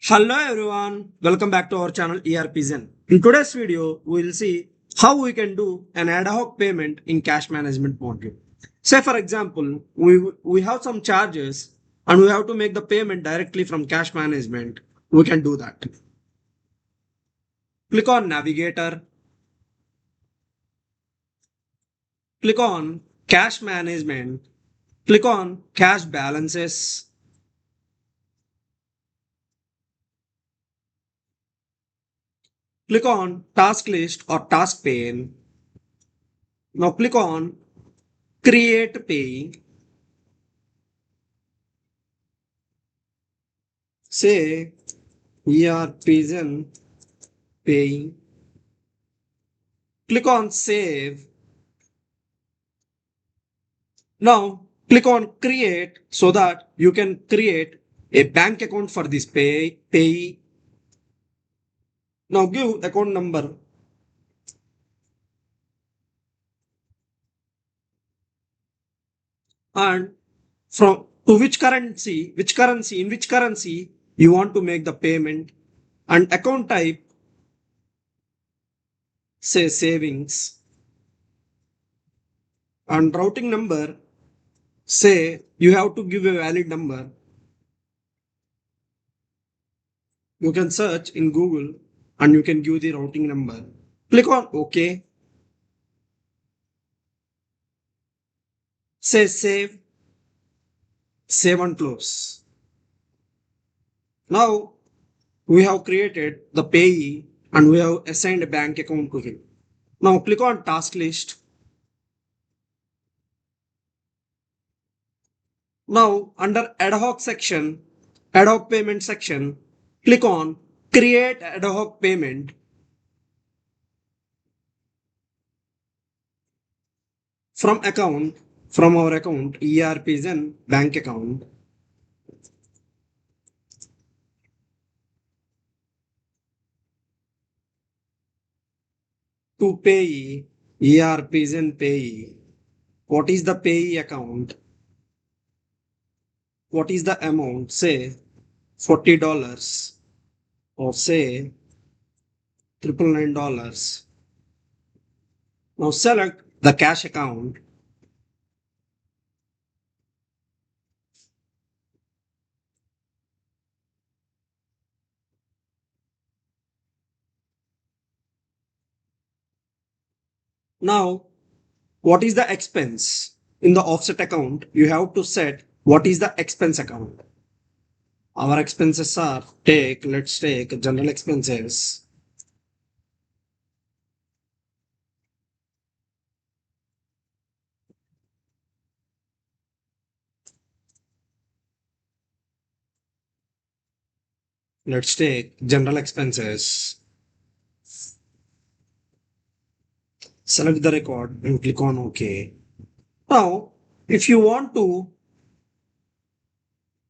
Hello everyone, welcome back to our channel ERPZEN. In today's video, we will see how we can do an ad hoc payment in cash management module. Say for example, we have some charges and we have to make the payment directly from cash management. We can do that. Click on Navigator. Click on Cash Management. Click on Cash Balances. Click on Task List or Task Pane. Now click on Create Pay. Say ERPZEN Paying. Click on Save. Now click on Create so that you can create a bank account for this payee. Now give account number. And from to which currency you want to make the payment, and account type, say savings, and routing number, say you have to give a valid number. You can search in Google and you can give the routing number. Click on OK. Say save and close. Now we have created the payee and we have assigned a bank account to him. Now click on task list. Now under ad hoc payment section, click on create ad hoc payment. From our account ERPZEN bank account, to payee, ERPZEN payee. What is the payee account? What is the amount? Say $40 or say $999. Now select the cash account. Now, what is the expense? In the offset account, you have to set what is the expense account. Our expenses are, let's take general expenses. Let's take general expenses. Select the record and click on OK. Now, if you want to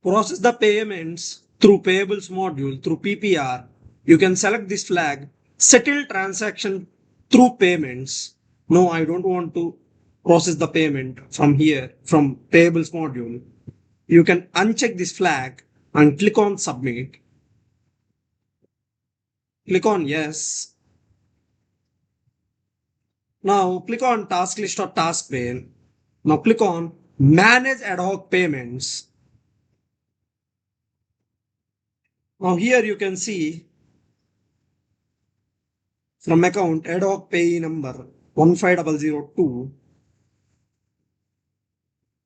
process the payments through payables module through PPR, you can select this flag, settle transaction through payments. No, I don't want to process the payment from here, from payables module. You can uncheck this flag and click on submit. Click on yes. Now click on task list or task pane. Now click on manage ad hoc payments. Now here you can see from account ad hoc payee number 15002,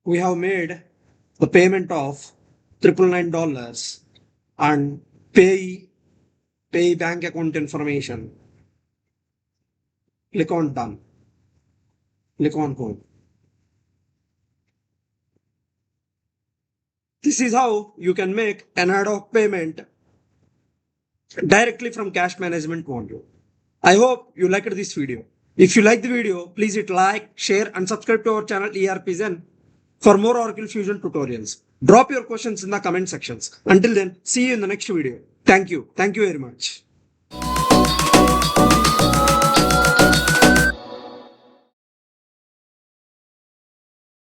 we have made the payment of $999 and pay bank account information. Click on done. Click on home. This is how you can make an ad hoc payment directly from cash management module. I hope you liked this video. If you like the video, please hit like, share and subscribe to our channel ERPZEN for more Oracle Fusion tutorials. Drop your questions in the comment sections. Until then, see you in the next video. Thank you. Thank you very much.